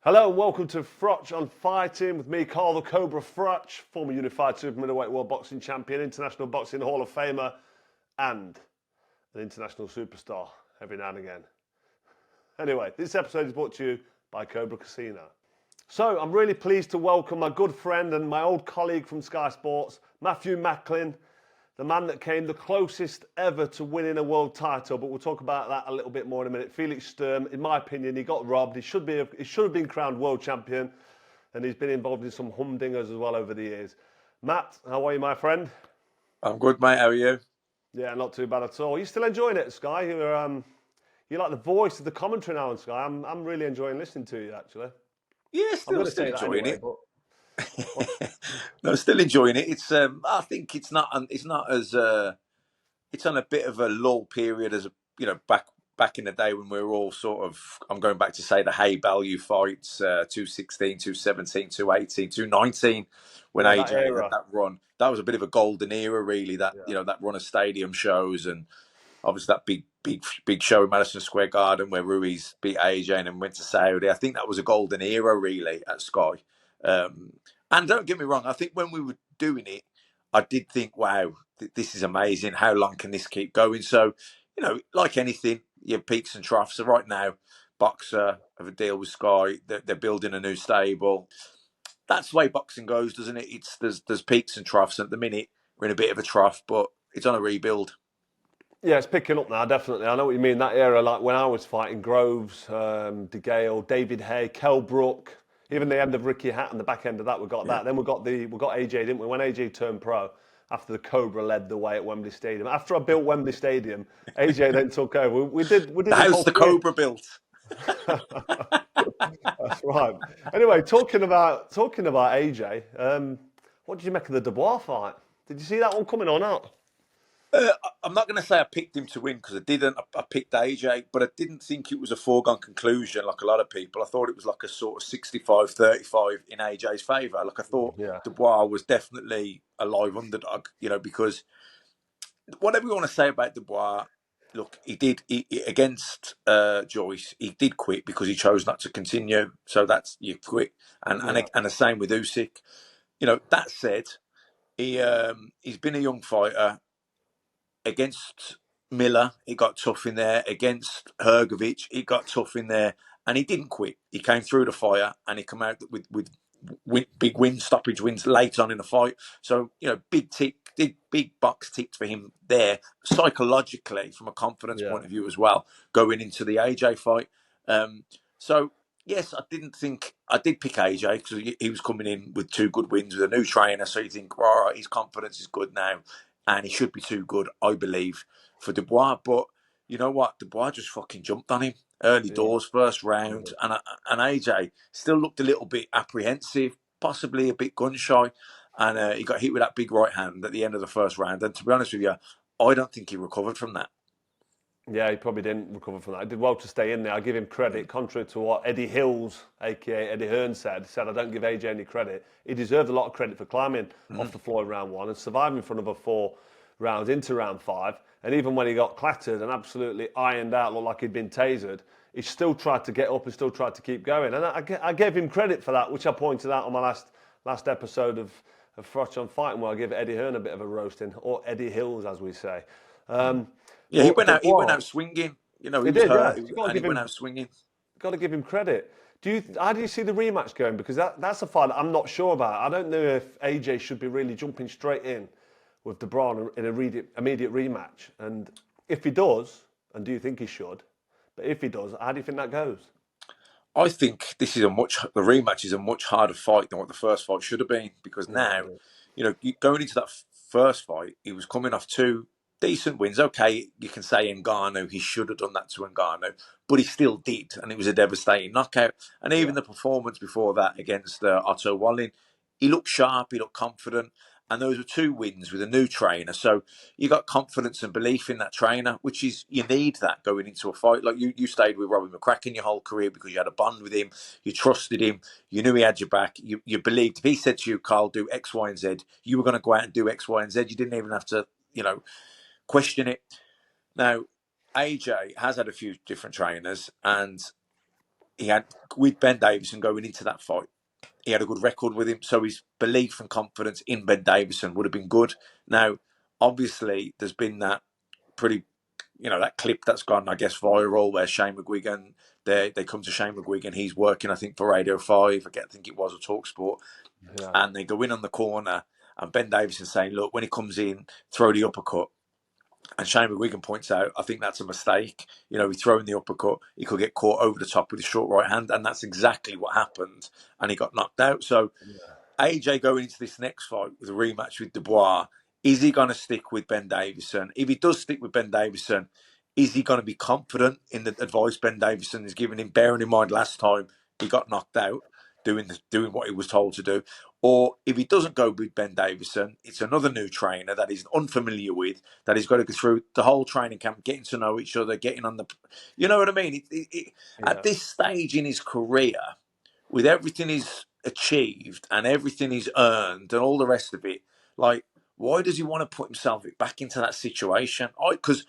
Hello and welcome to Froch on Fighting with me, Carl the Cobra Froch, former unified super middleweight world boxing champion, international boxing hall of famer, and an international superstar every now and again. Anyway, this episode is brought to you by Cobra Casino. So I'm really pleased to welcome my good friend and my old colleague from Sky Sports, Matthew Macklin, the man that came the closest ever to winning a world title, but we'll talk about that a little bit more in a minute. Felix Sturm, in my opinion, he got robbed. He should have been crowned world champion, and he's been involved in some humdingers as well over the years. Matt, how are you, my friend? I'm good, mate. How are you? Yeah, not too bad at all. You still enjoying it, Sky? You're like the voice of the commentary now on Sky. I'm really enjoying listening to you, actually. Yeah, I'm going still to say that enjoying anyway, it. but No, still enjoying it. It's I think it's not as it's on a bit of a lull period as back in the day when we were all sort of, I'm going back to say the hay value fights, 216, 217, 218, 219, when yeah, that AJ had era. that run. That was a bit of a golden era, really. That Yeah. that run of stadium shows, and obviously that big show in Madison Square Garden where Ruiz beat AJ and then went to Saudi. I think that was a golden era, really, at Sky. And don't get me wrong, I think when we were doing it, I did think, wow, this is amazing. How long can this keep going? So, like anything, you have peaks and troughs. So right now, Boxer have a deal with Sky. They're building a new stable. That's the way boxing goes, doesn't it? There's peaks and troughs. At the minute, we're in a bit of a trough, but it's on a rebuild. Yeah, it's picking up now, definitely. I know what you mean. That era, like when I was fighting Groves, De Gale, David Hay, Kell Brook, even the end of Ricky Hatton, the back end of that, we got Yeah. that. Then we got AJ, didn't we? When AJ turned pro, after the Cobra led the way at Wembley Stadium. After I built Wembley Stadium, AJ then took over. We did The his house whole the career. Cobra built. That's right. Anyway, talking about AJ, what did you make of the Dubois fight? Did you see that one coming or not? I'm not going to say I picked him to win because I didn't. I picked AJ, but I didn't think it was a foregone conclusion like a lot of people. I thought it was like a sort of 65-35 in AJ's favour. Like I thought Yeah. Dubois was definitely a live underdog, because whatever you want to say about Dubois, look, against Joyce, he did quit because he chose not to continue. So that's you quit, and Yeah. and the same with Usyk. That said, he's been a young fighter. Against Miller, it got tough in there. Against Hergovich, it got tough in there, and he didn't quit. He came through the fire, and he came out with big stoppage wins late on in the fight. So big box ticked for him there psychologically from a confidence Yeah. point of view as well, going into the AJ fight. So yes, I did pick AJ because he was coming in with two good wins with a new trainer. So you think, all right, his confidence is good now, and he should be too good, I believe, for Dubois. But you know what? Dubois just fucking jumped on him early Yeah. doors, first round, and AJ still looked a little bit apprehensive, possibly a bit gun shy, and he got hit with that big right hand at the end of the first round. And to be honest with you, I don't think he recovered from that. Yeah, he probably didn't recover from that. He did well to stay in there. I give him credit, contrary to what Eddie Hills, aka Eddie Hearn, said. He said, I don't give AJ any credit. He deserved a lot of credit for climbing off the floor in round one and surviving for another 4 rounds into round 5. And even when he got clattered and absolutely ironed out, looked like he'd been tasered, he still tried to get up and still tried to keep going. And I gave him credit for that, which I pointed out on my last episode of Froch on Fighting, where I give Eddie Hearn a bit of a roasting, or Eddie Hills, as we say. Yeah, he But went out. He went Dubois, out swinging. He he was did, yeah. hurt, You got to and he give went him out swinging. credit. How do you see the rematch going? Because that's a fight that I'm not sure about. I don't know if AJ should be really jumping straight in with Dubois in an immediate rematch, and if he does, and do you think he should? But if he does, how do you think that goes? I think the rematch is a much harder fight than what the first fight should have been, because Yeah, I now, do. going into that first fight, he was coming off two decent wins. Okay, you can say Ngannou, he should have done that to Ngannou, but he still did, and it was a devastating knockout. And Yeah, even the performance before that against Otto Wallin, he looked sharp, he looked confident, and those were two wins with a new trainer. So you got confidence and belief in that trainer, which is, you need that going into a fight. Like you stayed with Robbie McCracken your whole career because you had a bond with him, you trusted him, you knew he had your back, you believed if he said to you, Carl, do X, Y, and Z, you were going to go out and do X, Y, and Z. You didn't even have to, question it. Now, AJ has had a few different trainers, and he had with Ben Davison going into that fight. He had a good record with him, so his belief and confidence in Ben Davison would have been good. Now, obviously, there's been that pretty, that clip that's gone, I guess, viral where Shane McGuigan, they come to Shane McGuigan, he's working, I think, for Radio 5, I think it was a TalkSport, Yeah. and they go in on the corner, and Ben Davison saying, look, when he comes in, throw the uppercut. And Shane McGuigan points out, I think that's a mistake. He's throwing the uppercut. He could get caught over the top with his short right hand. And that's exactly what happened. And he got knocked out. So AJ going into this next fight with a rematch with Dubois, is he going to stick with Ben Davison? If he does stick with Ben Davison, is he going to be confident in the advice Ben Davison is giving him? Bearing in mind last time he got knocked out doing what he was told to do. Or if he doesn't go with Ben Davison, it's another new trainer that he's unfamiliar with, that he's got to go through the whole training camp, getting to know each other, getting on the... You know what I mean? At this stage in his career, with everything he's achieved and everything he's earned and all the rest of it, like, why does he want to put himself back into that situation? Because,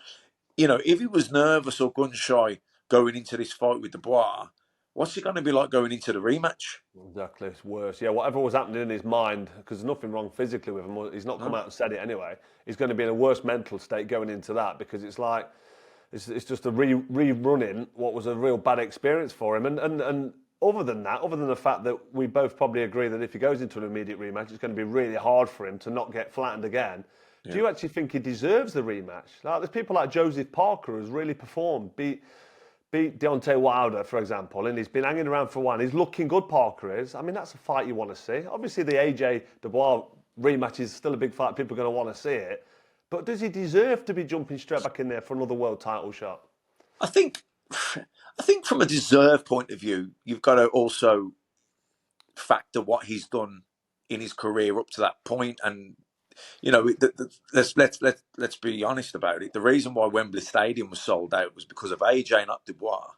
if he was nervous or gun shy going into this fight with Dubois, what's it going to be like going into the rematch? Exactly, it's worse. Yeah, whatever was happening in his mind, because there's nothing wrong physically with him. He's not come out and said it anyway. He's going to be in a worse mental state going into that because it's like it's just a rerunning what was a real bad experience for him. And other than that, other than the fact that we both probably agree that if he goes into an immediate rematch, it's going to be really hard for him to not get flattened again. Yeah. Do you actually think he deserves the rematch? Like, there's people like Joseph Parker who's really performed, beat Deontay Wilder, for example, and he's been hanging around for a while. He's looking good, Parker is. I mean, that's a fight you want to see. Obviously, the AJ Dubois rematch is still a big fight. People are going to want to see it. But does he deserve to be jumping straight back in there for another world title shot? I think from a deserve point of view, you've got to also factor what he's done in his career up to that point. And let's be honest about it. The reason why Wembley Stadium was sold out was because of AJ, not Dubois.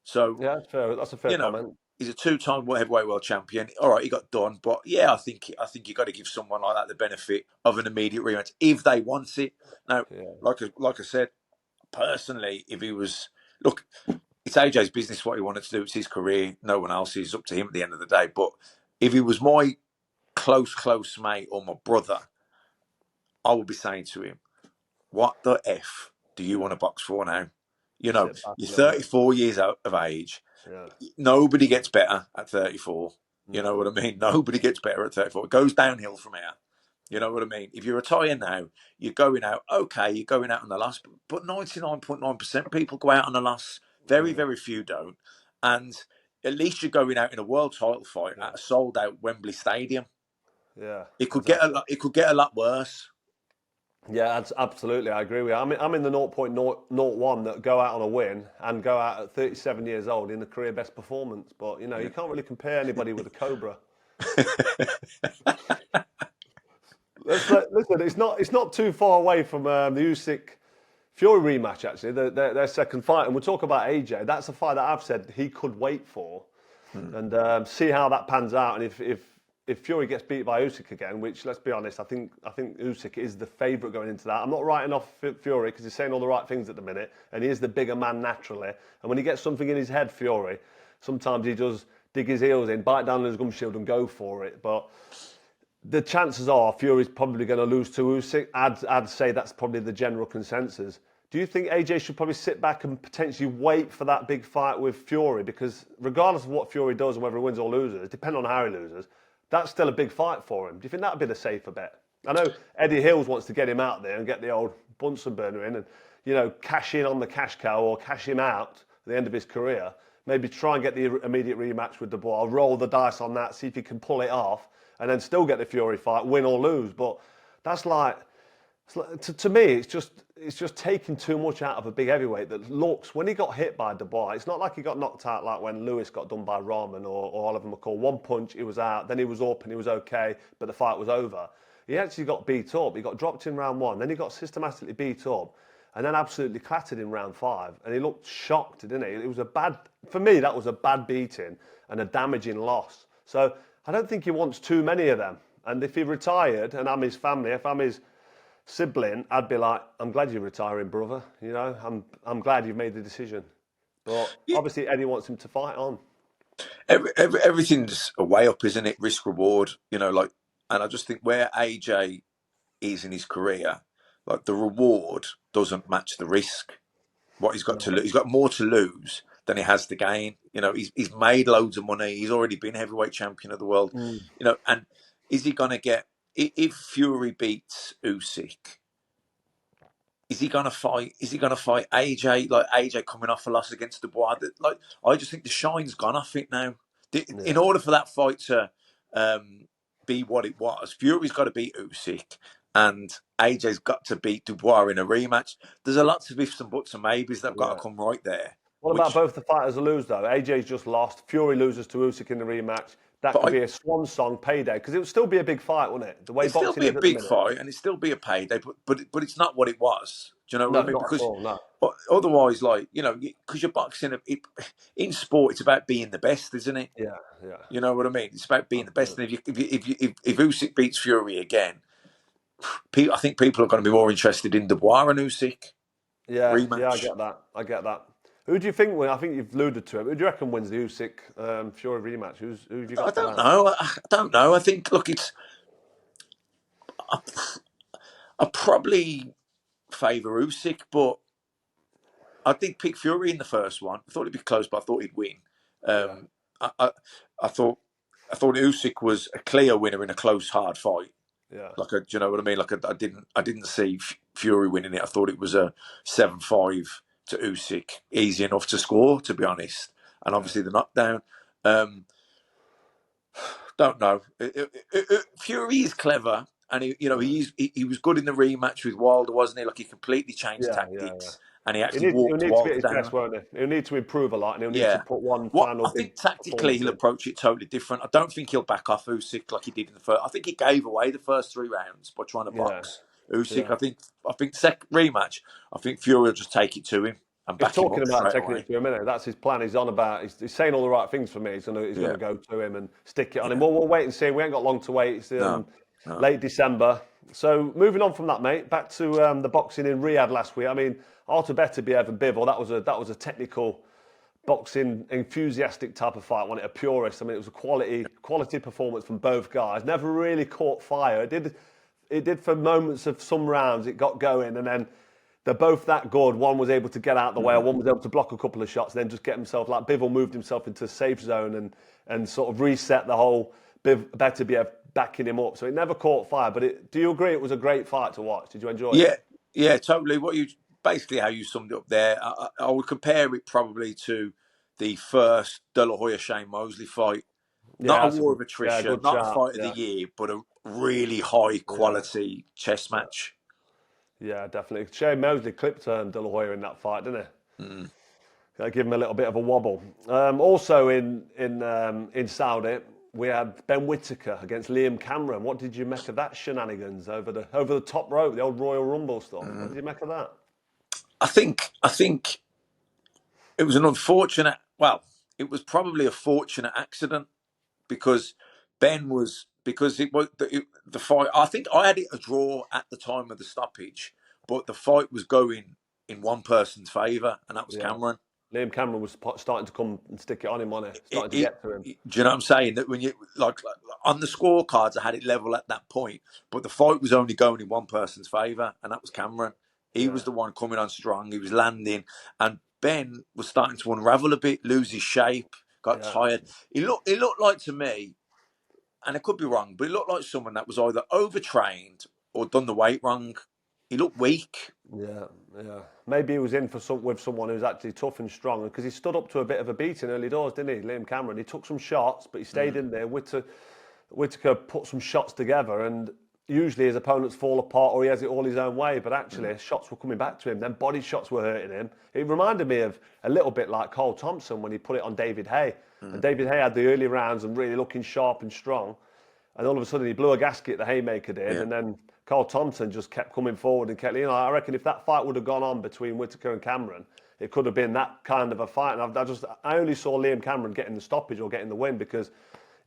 So yeah, that's fair. That's a fair comment. He's a two-time heavyweight world champion. All right, he got done, but yeah, I think you got to give someone like that the benefit of an immediate rematch if they want it. Now, like I said, personally, if he was it's AJ's business what he wanted to do. It's his career. No one else is up to him at the end of the day. But if he was my close mate or my brother, I would be saying to him, what the F do you want to box for now? You're 34 years out of age. Yeah. Nobody gets better at 34. You know what I mean? Nobody gets better at 34. It goes downhill from here. You know what I mean? If you retire now, you're going out, okay, you're going out on the loss, but 99.9% people go out on the loss. Very, very few don't. And at least you're going out in a world title fight at a sold out Wembley Stadium. Yeah. It could get a lot worse. Yeah, absolutely. I agree with you. I'm in the 0.01 that go out on a win and go out at 37 years old in the career best performance. But, you can't really compare anybody with a Cobra. Listen, it's not too far away from the Usyk Fury rematch, actually, their second fight. And we'll talk about AJ. That's a fight that I've said he could wait for and see how that pans out. And if Fury gets beat by Usyk again, which, let's be honest, I think Usyk is the favourite going into that. I'm not writing off Fury because he's saying all the right things at the minute, and he is the bigger man naturally. And when he gets something in his head, Fury, sometimes he does dig his heels in, bite down on his gum shield and go for it. But the chances are Fury's probably going to lose to Usyk. I'd say that's probably the general consensus. Do you think AJ should probably sit back and potentially wait for that big fight with Fury? Because regardless of what Fury does and whether he wins or loses, depending on how he loses, that's still a big fight for him. Do you think that would be the safer bet? I know Eddie Hills wants to get him out there and get the old Bunsen burner in and, cash in on the cash cow or cash him out at the end of his career. Maybe try and get the immediate rematch with Dubois, roll the dice on that, see if he can pull it off, and then still get the Fury fight, win or lose. But that's to me, it's just taking too much out of a big heavyweight that looks, when he got hit by Dubois, it's not like he got knocked out like when Lewis got done by Rahman or Oliver McCall. One punch, he was out, then he was up and he was okay, but the fight was over. He actually got beat up. He got dropped in round 1, then he got systematically beat up, and then absolutely clattered in round 5. And he looked shocked, didn't he? It was for me, that was a bad beating and a damaging loss. So I don't think he wants too many of them. And if he retired, and I'm his family, if I'm his sibling, I'd be like, I'm glad you're retiring, brother. I'm glad you've made the decision. But Yeah, obviously Eddie wants him to fight on. everything's a way up, isn't it? Risk reward, like, and I just think where AJ is in his career, like the reward doesn't match the risk. What he's got to lose, he's got more to lose than he has to gain. He's made loads of money. He's already been heavyweight champion of the world. Mm. And is he going to get if Fury beats Usyk? Is he going to fight? Is he going to fight AJ? Like AJ coming off a loss against Dubois? Like I just think the shine's gone off it now. In Yeah, order for that fight to be what it was, Fury's got to beat Usyk, and AJ's got to beat Dubois in a rematch. There's a lot of ifs and buts and maybes that've got yeah. to come right there. What about Which, both the fighters who lose though? AJ's just lost. Fury loses to Usyk in the rematch. That but could be a swan song payday because it would still be a big fight, wouldn't it? The way it'd still boxing be a is at the big minute. fight, and it'd still be a payday. But it's not what it was. Do you know what No, I mean? not at Because all. No. otherwise, like because you're boxing, in sport, it's about being the best, isn't it? Yeah, yeah. You know what I mean? It's about being the best. And Absolutely. if Usyk beats Fury again, I think people are going to be more interested in Dubois and Usyk Yeah, yeah. I rematch. get that. I get that. Who do you think? I think you've alluded to it. Who do you reckon wins the Usyk Fury rematch? Who have you I got for don't that? know. I don't know. I think look, I, I probably favour Usyk, but I did pick Fury in the first one. I thought it'd be close, but I thought he'd win. Yeah, Um, I, I, I thought Usyk was a clear winner in a close, hard fight. yeah, Do you know what I mean? I didn't see Fury winning it. I thought it was a 7-5 to Usyk, easy enough to score, to be honest. And yeah, obviously the knockdown. Um, don't know. Fury is clever, and yeah, he was good in the rematch with Wilder, wasn't he? Like he completely changed yeah, yeah. tactics, and he He actually needs, he'll walked need to be at Wilder his best, down. won't he? He'll need to improve a lot, and he'll need to Yeah. put one What final I big think tactically performance he'll in. approach it totally different. I don't think he'll back off Usyk like he did in the first. I think he gave away the first 3 rounds by trying to Yeah, box Usyk. yeah. I think second rematch. I think Fury will just take it to him and He's back him talking up about straight taking away. it to him, minute. That's his plan. He's on about. He's saying all the right things for me. He's Yeah, gonna go to him and stick it on him. yeah. Well, we'll wait and see. We ain't got long to wait. It's No, no. late December. So moving on from that, mate. Back to the boxing in Riyadh last week. I mean, Artur Beterbiev and Bivol. That was a technical boxing enthusiastic type of fight. Wasn't it? A purist. I mean, it was a quality performance from both guys. Never really caught fire. It did for moments of some rounds. It got going, and then they're both that good. One was able to get out of the way, one was able to block a couple of shots, and then just get himself, like Bivol moved himself into a safe zone and sort of reset the whole Beterbiev backing him up. So it never caught fire. But do you agree it was a great fight to watch? Did you enjoy it? Yeah, yeah, totally. What you basically how you summed it up there. I would compare it probably to the first De La Hoya Shane Mosley fight. Yeah, Not a that's a war good, of yeah, attrition, good not a chat. fight of the Yeah, year, but a really high yeah, quality chess yeah, match. yeah, definitely. Shane Mosley clipped De La Hoya in that fight, didn't he? Mm. Give him a little bit of a wobble. Also in Saudi, we had Ben Whittaker against Liam Cameron. What did you make of that shenanigans over the top rope, the old Royal Rumble stuff? What did you make of that? I think it was an unfortunate. Well, it was probably a fortunate accident because because it was the fight. I think I had it a draw at the time of the stoppage, but the fight was going in one person's favour, and that was Yeah, Cameron. Liam Cameron was starting to come and stick it on him, on it, starting to get to him. Do you know what I'm saying? That when you like on the scorecards, I had it level at that point, but the fight was only going in one person's favour, and that was Cameron. He Yeah, was the one coming on strong. He was landing, and Ben was starting to unravel a bit, lose his shape, got yeah, tired. He looked like to me, and I could be wrong, but he looked like someone that was either overtrained or done the weight wrong. He looked weak. yeah, yeah. Maybe he was in with someone who's actually tough and strong because he stood up to a bit of a beating early doors, didn't he, Liam Cameron? He took some shots, but he stayed Mm, in there. Whittaker put some shots together, and usually his opponents fall apart or he has it all his own way. But mm, actually, shots were coming back to him. Then body shots were hurting him. It reminded me of a little bit like Cole Thompson when he put it on David Hay. And mm. David Hay had the early rounds and really looking sharp and strong. And all of a sudden, he blew a gasket, the Haymaker did. Yeah, And then Carl Thompson just kept coming forward and kept, I reckon if that fight would have gone on between Whittaker and Cameron, it could have been that kind of a fight. And I only saw Liam Cameron getting the stoppage or getting the win because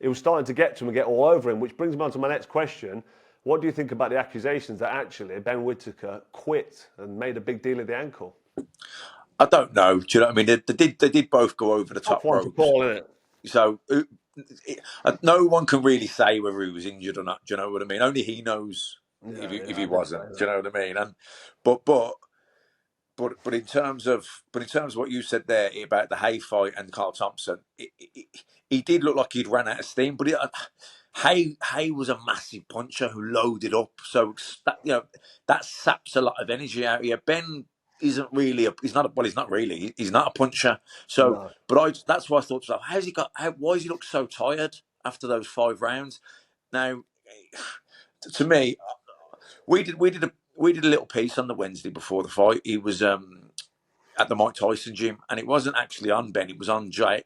it was starting to get to him and get all over him, which brings me on to my next question. What do you think about the accusations that actually Ben Whittaker quit and made a big deal of the ankle? I don't know. Do you know what I mean? They did both go over the Tough top one to ropes. call, isn't it? So no one can really say whether he was injured or not. Do you know what I mean? Only he knows Yeah, if yeah, he I did say wasn't. Do that. you know what I mean? And but in terms of what you said there about the Hay fight and Carl Thompson, he did look like he'd ran out of steam. But Hay was a massive puncher who loaded up, so that saps a lot of energy out of you. Ben isn't really he's not really he's not a puncher. So, No. but that's why I thought to myself, why does he look so tired after those 5 rounds? Now, to me, we did a little piece on the Wednesday before the fight. He was at the Mike Tyson gym, and it wasn't actually on Ben; it was on Jay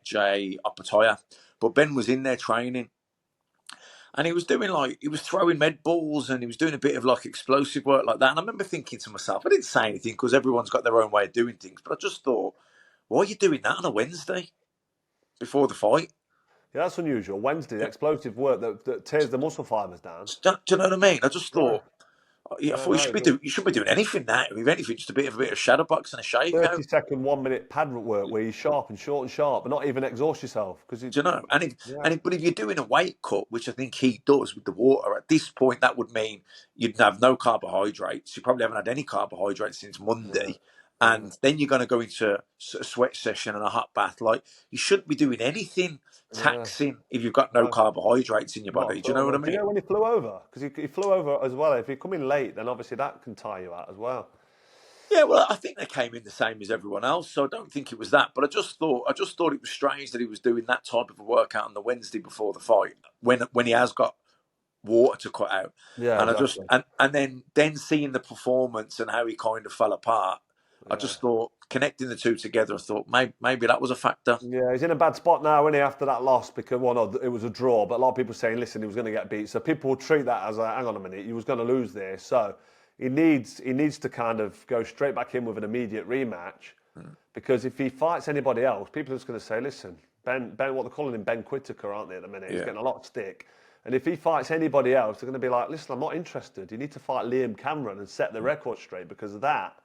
Opataya. But Ben was in there training, and he was throwing med balls, and he was doing a bit of like explosive work like that. And I remember thinking to myself, I didn't say anything because everyone's got their own way of doing things, but I just thought, why are you doing that on a Wednesday before the fight? Yeah, that's unusual. Wednesday, the explosive work that tears the muscle fibers down. Do you know what I mean? I just Yeah, thought, yeah, I yeah, thought no, you shouldn't be doing anything now. If anything, just a bit of shadow box and a shakeout. 30-second, 1 minute pad work where you sharp and short and sharp, but not even exhaust yourself because Do you know? yeah, But if you're doing a weight cut, which I think he does with the water, at this point that would mean you'd have no carbohydrates. You probably haven't had any carbohydrates since yeah, Monday, yeah, and then you're going to go into a sweat session and a hot bath. Like you shouldn't be doing anything yeah. taxing if you've got no No, carbohydrates in your not body. at Do you know all. what I No. Do you mean? know when he flew over? Because he flew over as well. If you come in late, then obviously that can tire you out as well. Yeah, well, I think they came in the same as everyone else, so I don't think it was that. But I just thought it was strange that he was doing that type of a workout on the Wednesday before the fight when he has got water to cut out. Yeah, And I just exactly. and then seeing the performance and how he kind of fell apart, I Yeah. just thought connecting the two together, I thought maybe that was a factor. Yeah, he's in a bad spot now, isn't he, after that loss? Because, well, no, it was a draw, but a lot of people saying, listen, he was going to get beat. So people will treat that as, hang on a minute, he was going to lose there. So he needs to kind of go straight back in with an immediate rematch. Because if he fights anybody else, people are just going to say, listen, Ben, what they're calling him Ben Whittaker, aren't they, at the minute? He's Yeah. getting a lot of stick. And if he fights anybody else, they're going to be like, listen, I'm not interested. You need to fight Liam Cameron and set the record straight because that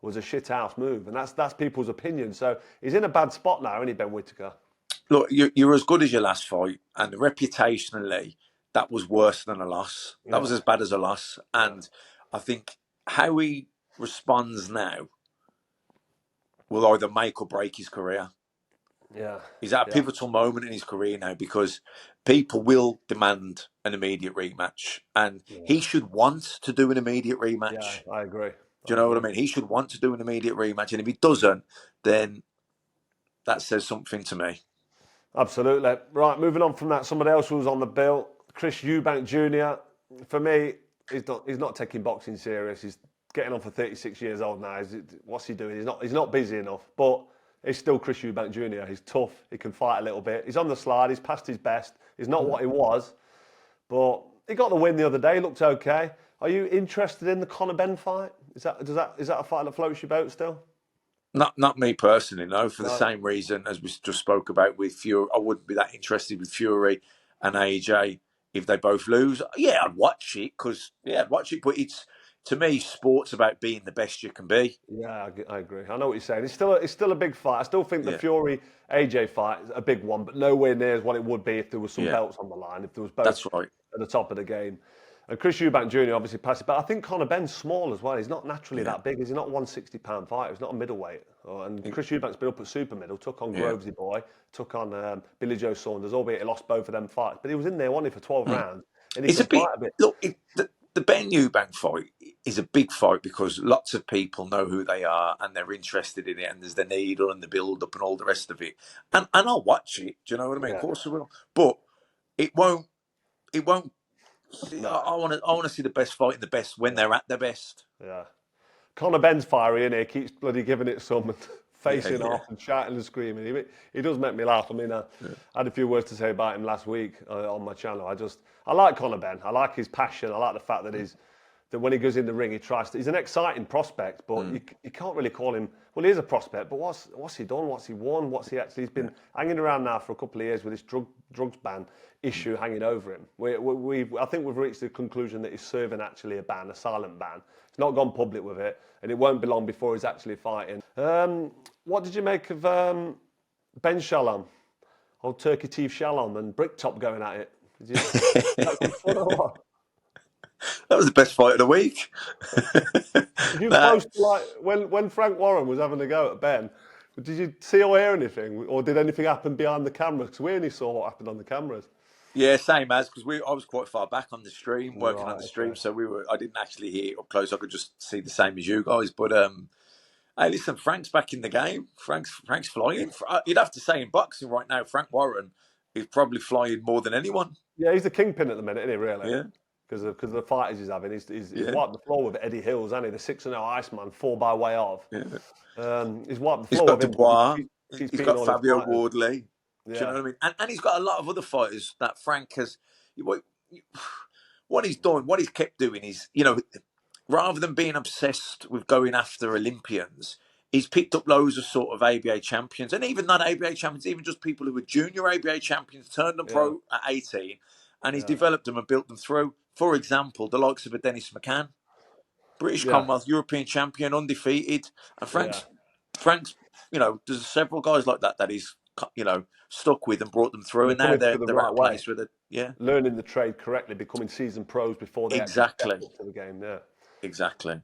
was a shithouse move. And that's people's opinion. So he's in a bad spot now, isn't he, Ben Whittaker? Look, you're as good as your last fight, and reputationally, that was worse than a loss. That was Yeah, as bad as a loss, yeah, and I think how he responds now will either make or break his career. yeah, He's at a yeah, pivotal moment in his career now because people will demand an immediate rematch, and yeah, he should want to do an immediate yeah. rematch. I agree. Do you I know what I agree. mean? He should want to do an immediate rematch, and if he doesn't, then that says something to me. Absolutely. Right, moving on from that, somebody else who was on the bill, Chris Eubank Jr. For me, he's not taking boxing serious. He's getting on for 36 years old now. What's he doing? He's not busy enough, but he's still Chris Eubank Jr. He's tough. He can fight a little bit. He's on the slide. He's past his best. He's not what he was, but he got the win the other day. He looked okay. Are you interested in the Conor Benn fight? Is that a fight that floats your boat still? Not me personally, no. For the No. same reason as we just spoke about with Fury, I wouldn't be that interested with Fury and AJ if they both lose. Yeah, I'd watch it because I'd watch it. But it's to me, sports about being the best you can be. Yeah, I agree. I know what you're saying. It's still a big fight. I still think the Yeah, Fury AJ fight is a big one, but nowhere near as what it would be if there was some yeah, belts on the line, if there was both that's right. at the top of the game. And Chris Eubank Jr. obviously passed it, but I think Conor Benn's small as well. He's not naturally Yeah, that big. He's not 160-pound fighter. He's not a middleweight. And Chris Eubank's been up at super middle, took on yeah. Grovesy Boy, took on Billy Joe Saunders, albeit he lost both of them fights. But he was in there, wasn't he, for 12 Mm. rounds, and he It's can a bit. fight a bit. Look, the Ben Eubank fight is a big fight because lots of people know who they are and they're interested in it, and there's the needle and the build up and all the rest of it. And I'll watch it. Do you know what I mean? Of Yeah, course I will. But it won't. It won't. no, I want to see the best fight in the best when yeah, they're at their best. yeah. Conor Benn's fiery, and he keeps bloody giving it some and Yeah, facing yeah, off and shouting and screaming. He does make me laugh. I mean, I yeah. had a few words to say about him last week on my channel. I like Conor Benn. I like his passion. I like the fact that he's that when he goes in the ring, he tries to. He's an exciting prospect, but you can't really call him. Well, he is a prospect, but what's he done? What's he won? What's he actually? He's been hanging around now for a couple of years with this drugs ban issue hanging over him. I think we've reached the conclusion that he's serving actually a ban, a silent ban. He's not gone public with it, and it won't be long before he's actually fighting. What did you make of Ben Shalom, old Turkey Teeth Shalom, and Bricktop going at it? Did you? That good fun or what? That was the best fight of the week. Did you post like when Frank Warren was having a go at Ben? Did you see or hear anything, or did anything happen behind the camera? Because we only saw what happened on the cameras. Yeah, same as because I was quite far back on the stream, working on Right. the stream, Okay. so I didn't actually hear it up close. I could just see the same as you guys. But hey, listen, Frank's back in the game. Frank's flying. You'd have to say in boxing right now, Frank Warren is probably flying more than anyone. Yeah, he's the kingpin at the minute, isn't he? Really? Yeah, Because of the fighters he's having. He's yeah, wiped the floor with Eddie Hills, hasn't he? The 6-0 Iceman, 4 by way of. yeah. He's wiped the He's floor got with him. Dubois. He's He's beaten got all his Fabio fighters. Wardley. Do you know Yeah, what I mean? And he's got a lot of other fighters that Frank has. What he's done, what he's kept doing is, rather than being obsessed with going after Olympians, he's picked up loads of sort of ABA champions, and even not ABA champions, even just people who were junior ABA champions, turned them yeah, pro at 18, and he's yeah, developed them and built them through. For example, the likes of a Dennis McCann, British yeah, Commonwealth European champion, undefeated, and yeah. Frank's, there's several guys like that he's, stuck with and brought them through, And they're and now coming through they're the they're at a right way, place where yeah, learning the trade correctly, becoming seasoned pros before they actually step exactly, up to the game. Yeah. exactly.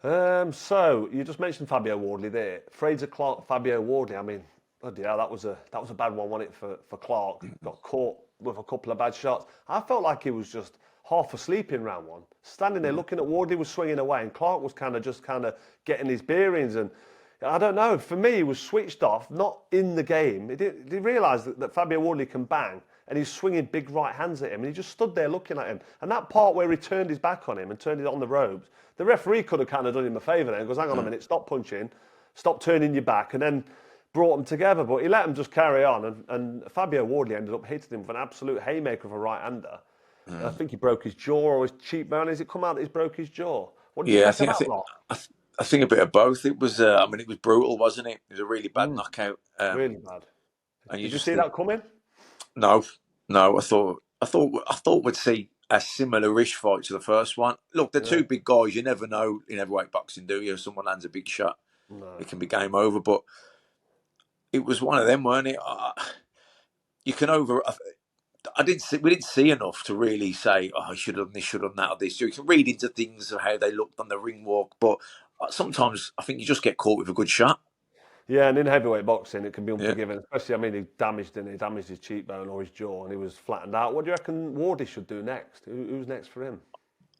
So you just mentioned Fabio Wardley there. Fraser Clark, Fabio Wardley. I mean, bloody hell, that was a bad one, wasn't it, for Clark? Got caught with a couple of bad shots. I felt like he was just half asleep in round one, standing there looking at Wardley was swinging away, and Clark was kind of getting his bearings. And I don't know. For me, he was switched off, not in the game. He did realise that Fabio Wardley can bang. And he's swinging big right hands at him, and he just stood there looking at him. And that part where he turned his back on him and turned it on the ropes, the referee could have kind of done him a favour then. He goes, hang on a minute, stop punching, stop turning your back, and then brought them together. But he let him just carry on, and Fabio Wardley ended up hitting him with an absolute haymaker of a right-hander. I think he broke his jaw or his cheekbone. Has it come out that he's broke his jaw? What did you Yeah, make of that lot? I think a bit of both. It was, it was brutal, wasn't it? It was a really bad knockout. Really bad. And you Did you just see think, that coming? no, no. I thought we'd see a similar-ish fight to the first one. Look, they're two big guys. You never know in heavyweight boxing, do you? If someone lands a big shot, No. it can be game over. But it was one of them, weren't it? You can over. I didn't see. We didn't see enough to really say, "Oh, I should have done this, should have done that, or this." You can read into things of how they looked on the ring walk, but sometimes I think you just get caught with a good shot. Yeah, and in heavyweight boxing, it can be Yeah. unforgiving. Especially, I mean, he damaged his cheekbone or his jaw, and he was flattened out. What do you reckon Wardy should do next? Who's next for him?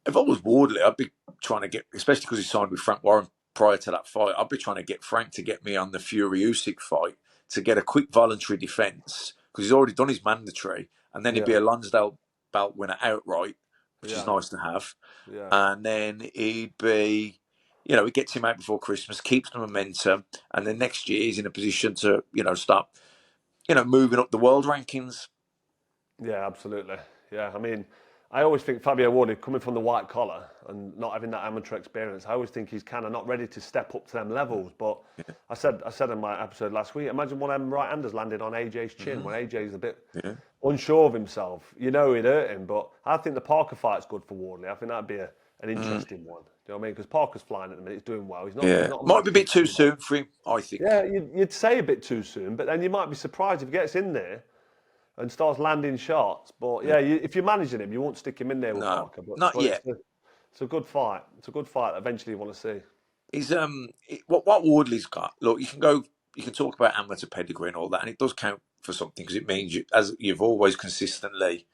If I was Wardley, I'd be trying to get, especially because he signed with Frank Warren prior to that fight, I'd be trying to get Frank to get me on the Fury Usyk fight to get a quick voluntary defence because he's already done his mandatory, and then he'd be Yeah, a Lonsdale belt winner outright, which is yeah, nice to have. yeah, And then he'd be, it gets him out before Christmas, keeps the momentum, and then next year he's in a position to, start, moving up the world rankings. yeah, absolutely. Yeah, I mean, I always think Fabio Wardy, coming from the white collar and not having that amateur experience, I always think he's kind of not ready to step up to them levels. But I said in my episode last week, imagine one of them right-handers landed on AJ's chin when AJ's a bit Yeah. unsure of himself. He'd hurt him, but I think the Parker fight's good for Wardley. I think that'd be an interesting one. Do you know what I mean? Because Parker's flying at the minute, he's doing well. He's Yeah. not a Might be a massive bit too talent. soon for him, I think. Yeah, you'd say a bit too soon, but then you might be surprised if he gets in there and starts landing shots. But yeah, if you're managing him, you won't stick him in there with No, Parker. But, not but yet. it's a good fight. It's a good fight that eventually you want to see. He's what Wardley's got. Look, you can talk about amateur pedigree and all that, and it does count for something because it means as you've always consistently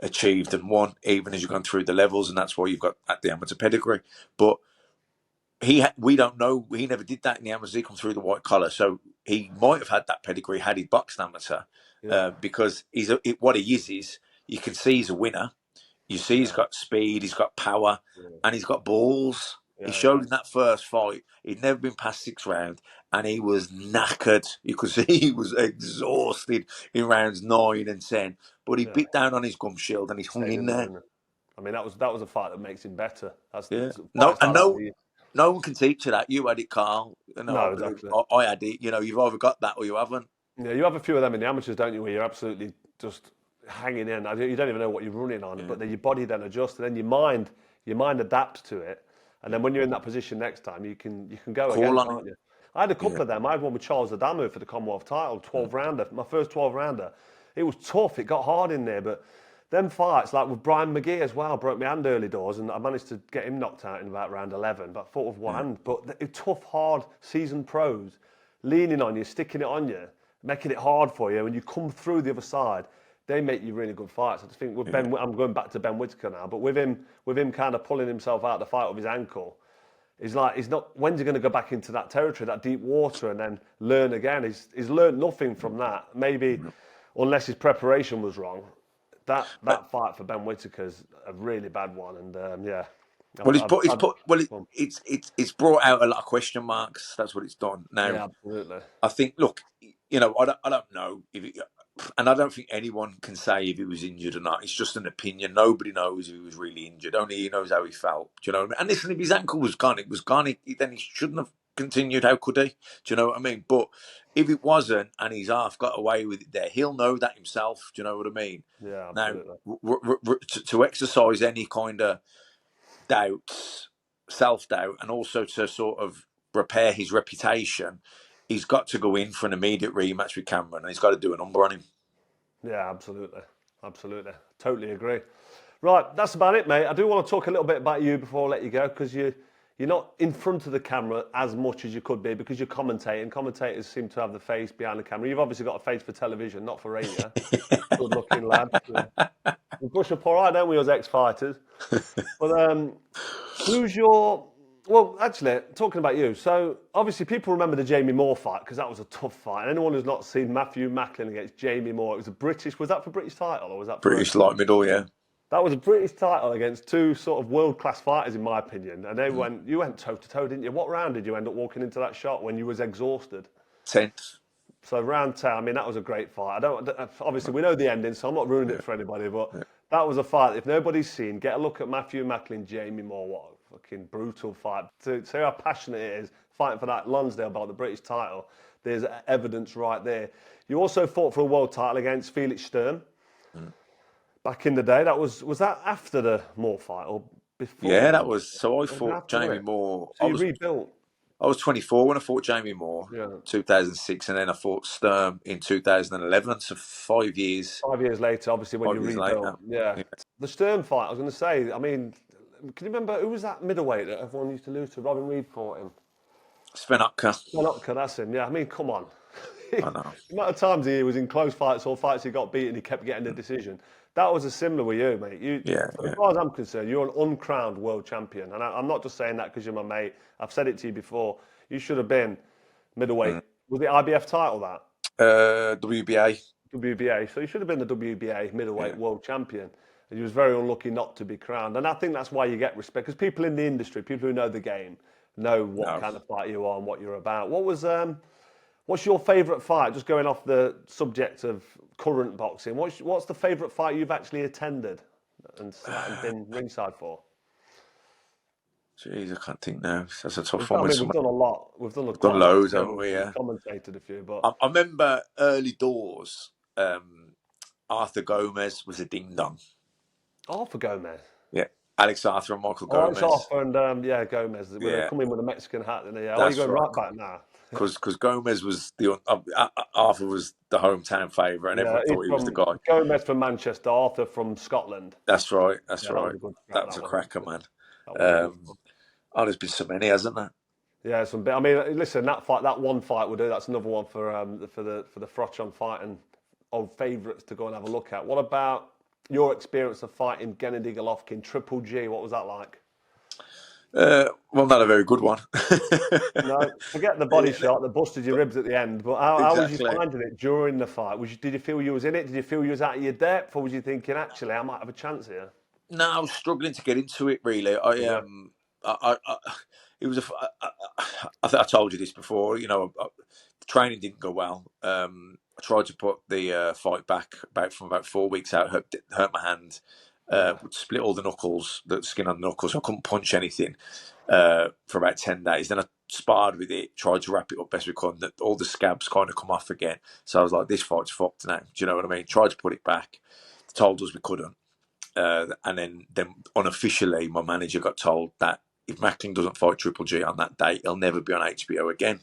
achieved and won, even as you've gone through the levels, and that's why you've got at the amateur pedigree. But we don't know. He never did that in the amateur. He come through the white collar, so he might have had that pedigree had he boxed amateur, Yeah, because what he is you can see he's a winner. You see he's yeah, got speed, he's got power, and he's got balls. He yeah, showed yeah. in that first fight he'd never been past 6 rounds, and he was knackered. You could see he was exhausted in rounds 9 and 10. But he Yeah. bit down on his gum shield and he's hung Stayed in in there, there. isn't it? I mean, that was a fight that makes him better. That's Yeah. No, fights and like that. no one can teach you that. You had it, Carl. No, exactly. I had it. You've either got that or you haven't. Yeah, you have a few of them in the amateurs, don't you, where you're absolutely just hanging in. You don't even know what you're running on, Yeah. but then your body then adjusts, and then your mind adapts to it. And then when you're in that position next time, you can go again, Call on can't it. you? I had a Yeah. couple of them. I had one with Charles Adamu for the Commonwealth title, 12 rounder, my first 12 rounder. It was tough. It got hard in there, but them fights, like with Brian McGee as well, broke my hand early doors, and I managed to get him knocked out in about round 11, but I fought with one hand. But tough, hard, seasoned pros leaning on you, sticking it on you, making it hard for you, and you come through the other side, they make you really good fights. I just think with Ben, I'm going back to Ben Whitaker now, but with him kind of pulling himself out of the fight with his ankle, he's not. When's he going to go back into that territory, that deep water, and then learn again? He's learned nothing from that. Maybe, unless his preparation was wrong. That fight for Ben Whitaker's a really bad one, and yeah. Well, it's brought out a lot of question marks. That's what it's done. Now, Yeah, absolutely. I think, look, I don't know and I don't think anyone can say if he was injured or not. It's just an opinion. Nobody knows if he was really injured. Only he knows how he felt. Do you know what I mean? And listen, if his ankle was gone, it was gone. Then he shouldn't have continued. How could he? Do you know what I mean? But if it wasn't, and he's half got away with it there, he'll know that himself. Do you know what I mean? Yeah, Now, absolutely. to exercise any kind of doubts, self-doubt, and also to sort of repair his reputation, he's got to go in for an immediate rematch with Cameron, and he's got to do a number on him. Yeah, absolutely. Absolutely. Totally agree. Right, that's about it, mate. I do want to talk a little bit about you before I let you go, because you're not in front of the camera as much as you could be because you're commentating. Commentators seem to have the face behind the camera. You've obviously got a face for television, not for radio. Good looking lad. We push up all right, don't we, as ex-fighters? But who's your... Well, actually, talking about you, so obviously people remember the Jamie Moore fight because that was a tough fight. And anyone who's not seen Matthew Macklin against Jamie Moore, it was that for British title or was that for... British light middle, yeah. That was a British title against two sort of world-class fighters, in my opinion. And you went toe-to-toe, didn't you? What round did you end up walking into that shot when you was exhausted? 10th. So round 10, I mean, that was a great fight. Obviously, we know the ending, so I'm not ruining it for anybody, but that was a fight. If nobody's seen, get a look at Matthew Macklin, Jamie Moore. What a fucking brutal fight. To see how passionate it is, fighting for that Lonsdale belt, the British title, there's evidence right there. You also fought for a world title against Felix Sturm. Back in the day, was that after the Moore fight or before? Yeah, that was. So I Or fought after Jamie it? Moore. So you rebuilt. I was 24 when I fought Jamie Moore, Yeah. 2006, and then I fought Sturm in 2011. So 5 years. 5 years later, obviously, when 5 you years rebuilt. later. Yeah. The Sturm fight, I was going to say, I mean, can you remember who was that middleweight that everyone used to lose to? Robin Reed fought him. Sven Otka. That's him. Yeah, I mean, come on. I know. The amount of times he was in close fights or fights he got beaten, he kept getting the decision. That was a similar with you, mate. As far as I'm concerned, you're an uncrowned world champion. And I'm not just saying that because you're my mate. I've said it to you before. You should have been middleweight. Was the IBF title that? WBA. WBA. So you should have been the WBA middleweight world champion. And you was very unlucky not to be crowned. And I think that's why you get respect. Because people in the industry, people who know the game, know what kind of fight you are and what you're about. What's your favourite fight? Just going off the subject of current boxing, what's the favourite fight you've actually attended and been ringside for? Jeez, I can't think now. That's a tough I one. mean, we've done a lot. We've done done loads, haven't we? Yeah. We've commentated a few, but I remember early doors. Arthur Gomez was a ding dong. Arthur Gomez. Yeah, Alex Arthur and Michael Gomez. Alex Arthur and Gomez. They come in with a Mexican hat, and you're going right back now. Because Gomez was Arthur was the hometown favourite, and everyone thought he was the guy. Gomez from Manchester, Arthur from Scotland. That's right. That's right. That's a cracker, man. There's been so many, hasn't there? Yeah, some bit. I mean, listen, that one fight we'll do. That's another one for the Froch on Fighting old favourites to go and have a look at. What about your experience of fighting Gennady Golovkin, Triple G? What was that like? Well, not a very good one. No, forget the body shot that busted your ribs at the end. But how was you finding it during the fight? Did you feel you was in it? Did you feel you was out of your depth, or was you thinking, actually, I might have a chance here? No, I was struggling to get into it. Really, it was I think I told you this before. The training didn't go well. I tried to put the fight back from about 4 weeks out. Hurt my hand. Would split all the knuckles, the skin on the knuckles. So I couldn't punch anything for about 10 days. Then I sparred with it, tried to wrap it up best we could. That all the scabs kind of come off again. So I was like, this fight's fucked now. Do you know what I mean? Tried to put it back. Told us we couldn't. And then unofficially, my manager got told that if Macklin doesn't fight Triple G on that date, he'll never be on HBO again.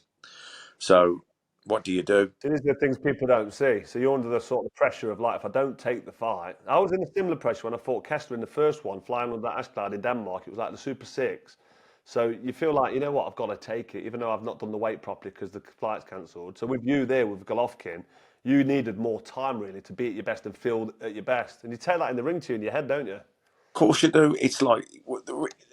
So what do you do? So these are the things people don't see. So you're under the sort of pressure of like, if I don't take the fight, I was in a similar pressure when I fought Kessler in the first one, flying under that ash cloud in Denmark. It was like the Super Six. So you feel like, you know what, I've got to take it, even though I've not done the weight properly because the flight's cancelled. So with you there, with Golovkin, you needed more time really to be at your best and feel at your best. And you take that in the ring to you in your head, don't you? Of course you do. It's like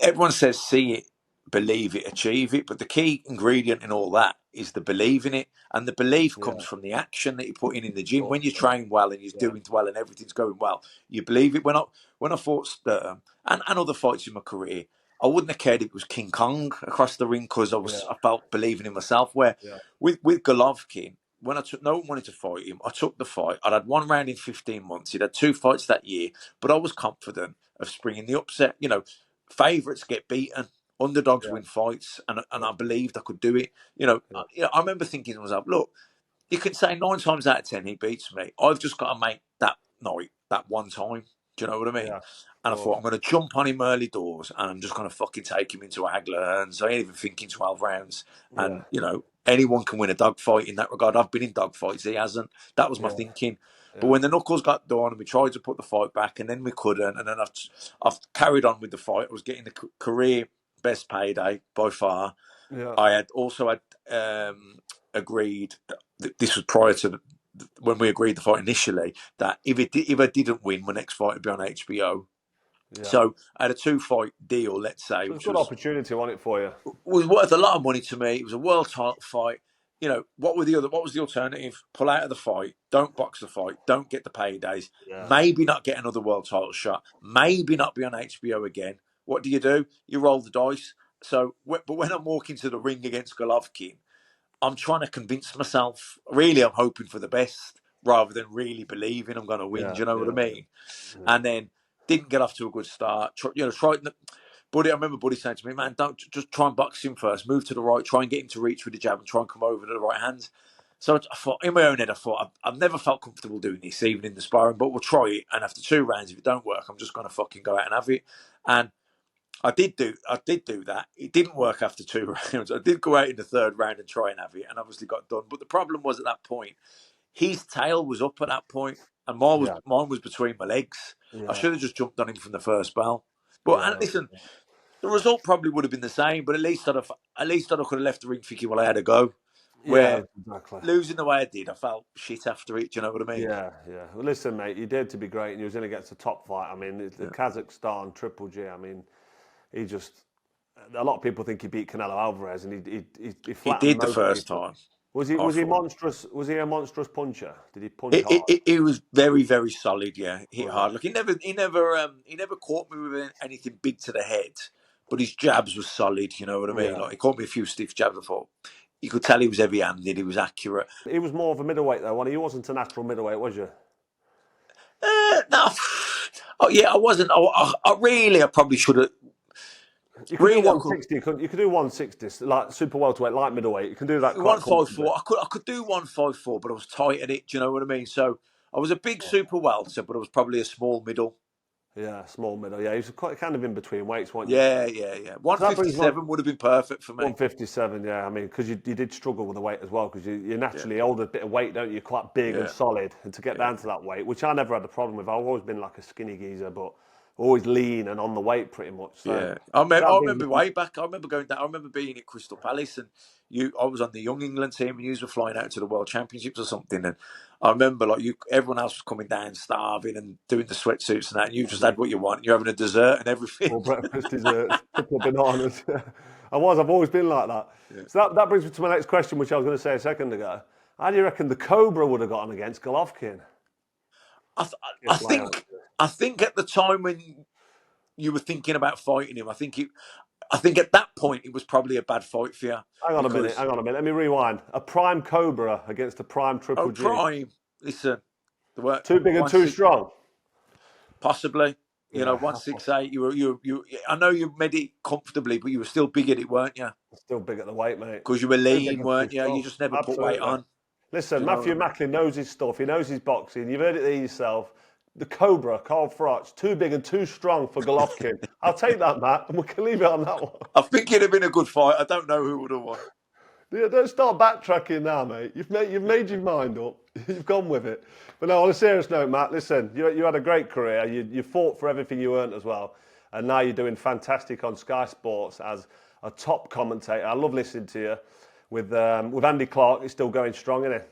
everyone says, see it, believe it, achieve it. But the key ingredient in all that is the belief in it. And the belief Yeah, comes from the action that you put in the of gym. When course. you train well and you're Yeah, doing well and everything's going well, you believe it. When I fought Sturm and other fights in my career, I wouldn't have cared if it was King Kong across the ring because yeah, I felt believing in myself. Where yeah, with Golovkin, when no one wanted to fight him, I took the fight. I'd had one round in 15 months. He'd had 2 fights that year, but I was confident of springing the upset. You know, favourites get beaten, underdogs yeah, win fights, and yeah, I believed I could do it. yeah, I remember thinking to myself, look, you can say 9 times out of 10 he beats me. I've just got to make that night that one time. Do you know what I mean? yeah, of And I thought course. I'm going to jump on him early doors, and I'm just going to fucking take him into a haggler. And so I ain't even thinking 12 rounds. Yeah, And anyone can win a dogfight in that regard. I've been in dogfights, he hasn't. That was my yeah, thinking. But yeah, when the knuckles got done, and we tried to put the fight back, and then we couldn't, and then I've carried on with the fight. I was getting the career best payday by far. yeah, I had also had agreed that this was prior to when we agreed the fight initially that if I didn't win, my next fight would be on HBO. yeah. So I had a 2 fight deal, let's say, So it's a which good opportunity on it for you. was worth a lot of money to me. It was a world title fight. What was the alternative? Pull out of the fight, don't box the fight, don't get the paydays, Yeah, maybe not get another world title shot, maybe not be on HBO again. What do? You roll the dice. So, but when I'm walking to the ring against Golovkin, I'm trying to convince myself. Really, I'm hoping for the best rather than really believing I'm going to win. yeah, Do you know what I yeah, mean? yeah, And then didn't get off to a good start. Tried. Buddy, I remember Buddy saying to me, "Man, don't just try and box him first. Move to the right. Try and get him to reach with the jab and try and come over to the right hands." So I thought, in my own head, I've never felt comfortable doing this, even in the sparring, but we'll try it. And after 2 rounds, if it don't work, I'm just going to fucking go out and have it. And I did do that. It didn't work after 2 rounds. I did go out in the third round and try and have it, and obviously got done. But the problem was at that point, his tail was up at that point, and yeah, mine was between my legs. I yeah, should have just jumped on him from the first bell. But and yeah, listen, the result probably would have been the same, but at least I could have left the ring thinking, well, I had a go. yeah, Where exactly. losing the way I did, I felt shit after it. Do you know what I mean? Yeah, yeah. Well, listen, mate, you did to be great, and you was in against the top fight. I mean, the Yeah. Kazakhstan Triple G. I mean, he just. A lot of people think he beat Canelo Alvarez, and he He flattened did the most first people. time, I Was he thought. monstrous? Was he a monstrous puncher? Did he punch It, hard? it, it, it was very, very solid. Yeah, hit Was hard. it? Like he never caught me with anything big to the head, but his jabs were solid. You know what I mean? Yeah. Like he caught me a few stiff jabs. I thought you could tell he was heavy-handed. He was accurate. He was more of a middleweight though. He wasn't a natural middleweight, was you? No, oh yeah, I wasn't. I probably should have. You could do Really, I could 160. You could do 160, like super welterweight, light middleweight. You can do that quite one five comfortably. four. I could do 154, but I was tight at it. Do you know what I mean? So I was a big super welter, but I was probably a small middle. Yeah, small middle. Yeah, he was quite kind of in between weights, weren't you? Yeah, yeah, yeah. So that brings me on 157 would have been perfect for me. 157. Yeah, I mean, because you did struggle with the weight as well, because you Yeah, naturally hold a bit of weight, don't you? You're quite big and yeah, solid, and to get yeah. down to that weight, which I never had a problem with. I've always been like a skinny geezer, but always lean and on the weight pretty much. So Yeah, I remember. that I brings me remember on. way back. I remember going down. I remember being at Crystal Palace, and I was on the Young England team, and you were flying out to the World Championships or something. And I remember, like everyone else was coming down, starving, and doing the sweatsuits and that. And you just had what you want. You're having a dessert and everything. Or breakfast, desserts, a couple of bananas. I've always been like that. Yeah. So that brings me to my next question, which I was going to say a second ago. How do you reckon the Cobra would have gotten against Golovkin? I, th- I Yes, my think. answer. I think at the time when you were thinking about fighting him, I think at that point it was probably a bad fight for you Hang on a minute, because hang on a minute. Let me rewind. A prime Cobra against a prime oh, Triple G. Prime. Listen, the word Too big and one too six strong. possibly. You know, Yeah, 168. You. I know you made it comfortably, but you were still big at it, weren't you? still big at the weight, mate. Because you were Too big lean, and too weren't you? You strong. just never put weight Absolutely. on. Do Listen, you know what Matthew I mean? Macklin knows his stuff. He knows his boxing. You've heard it there yourself. The Cobra, Carl Froch, too big and too strong for Golovkin. I'll take that, Matt, and we can leave it on that one. I think it'd have been a good fight. I don't know who would have won. Yeah, don't start backtracking now, mate. You've made your mind up. You've gone with it. But no, on a serious note, Matt, listen, you had a great career. You fought for everything you earned as well. And now you're doing fantastic on Sky Sports as a top commentator. I love listening to you. With Andy Clark, he's still going strong, isn't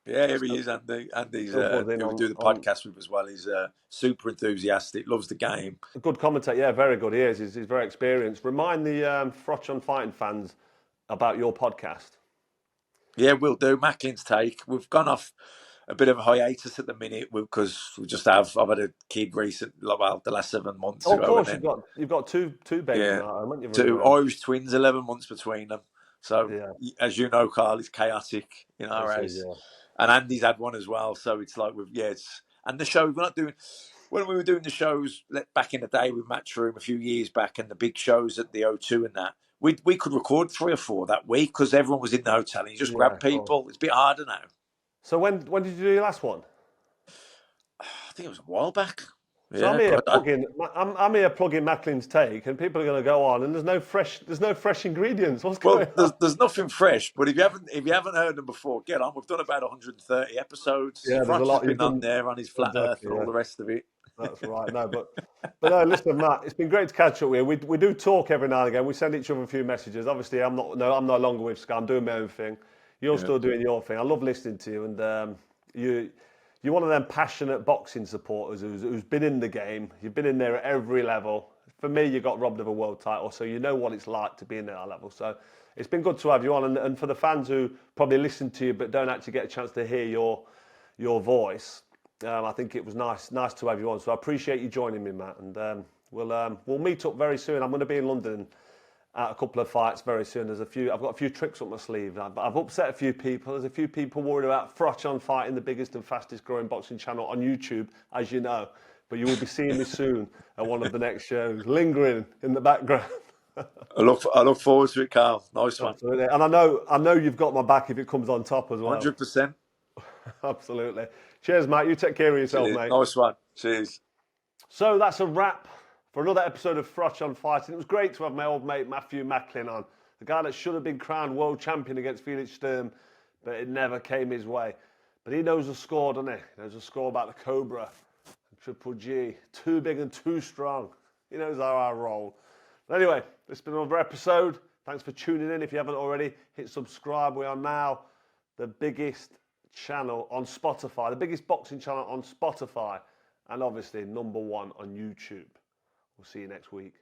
Yeah, he? here he is, Andy. Andy's Still buzzing who we do the on podcast with as well. He's super enthusiastic, loves the game. a good commentator. Yeah, very good. He is. He's very experienced. Remind the Froch on Fighting fans about your podcast. Yeah, we'll do. Macklin's take. We've gone off a bit of a hiatus at the minute because I've had a kid recent, well, the last 7 months Oh, of ago, and course, then you've got two babies yeah, now, haven't you, running two around? Irish twins, 11 months between them. So Yeah, as you know, Carl, it's chaotic in our this is house, and Andy's had one as well. So it's like it's and the show we're not doing. When we were doing the shows back in the day with Matchroom a few years back, and the big shows at the O2 and that, we could record 3 or 4 that week because everyone was in the hotel and you just yeah, grab cool. people. It's a bit harder now. So when did you do your last one? I think it was a while back. So I'm Yeah, here but plugging. I'm here plugging Macklin's take, and people are going to go on, and there's no fresh ingredients. What's going well, on? there's nothing fresh. But if you haven't heard them before, get on. We've done about 130 episodes. Yeah, there's a Froch has lot you've been on done. there on his flat Earth Exactly. and all Yeah, the rest of it. that's right. No, but no, listen, Matt. It's been great to catch up with you. We do talk every now and again. We send each other a few messages. Obviously, I'm no longer with Sky. I'm doing my own thing. You're Yeah. still doing your thing. I love listening to you, and you're one of them passionate boxing supporters who's been in the game. You've been in there at every level. For me, you got robbed of a world title, so you know what it's like to be in that level. So it's been good to have you on, and for the fans who probably listen to you but don't actually get a chance to hear your voice, I think it was nice to have you on. So I appreciate you joining me, Matt, and we'll meet up very soon. I'm going to be in London at a couple of fights very soon. I've got a few tricks up my sleeve. I've upset a few people. There's a few people worried about Froch on Fighting, the biggest and fastest growing boxing channel on YouTube, as you know. But you will be seeing me soon at one of the next shows, lingering in the background. I look forward to it, Carl. Nice one. Absolutely. And I know you've got my back if it comes on top as well. 100%. Absolutely. Cheers, Matt. You take care of yourself, mate. Nice one. Cheers. So that's a wrap for another episode of Froch on Fighting. It was great to have my old mate Matthew Macklin on, the guy that should have been crowned world champion against Felix Sturm, but it never came his way. But he knows the score, doesn't he? He knows the score about the Cobra, Triple G, too big and too strong. He knows how I roll. But anyway, this has been another episode. Thanks for tuning in. If you haven't already, hit subscribe. We are now the biggest channel on Spotify, the biggest boxing channel on Spotify, and obviously #1 on YouTube. We'll see you next week.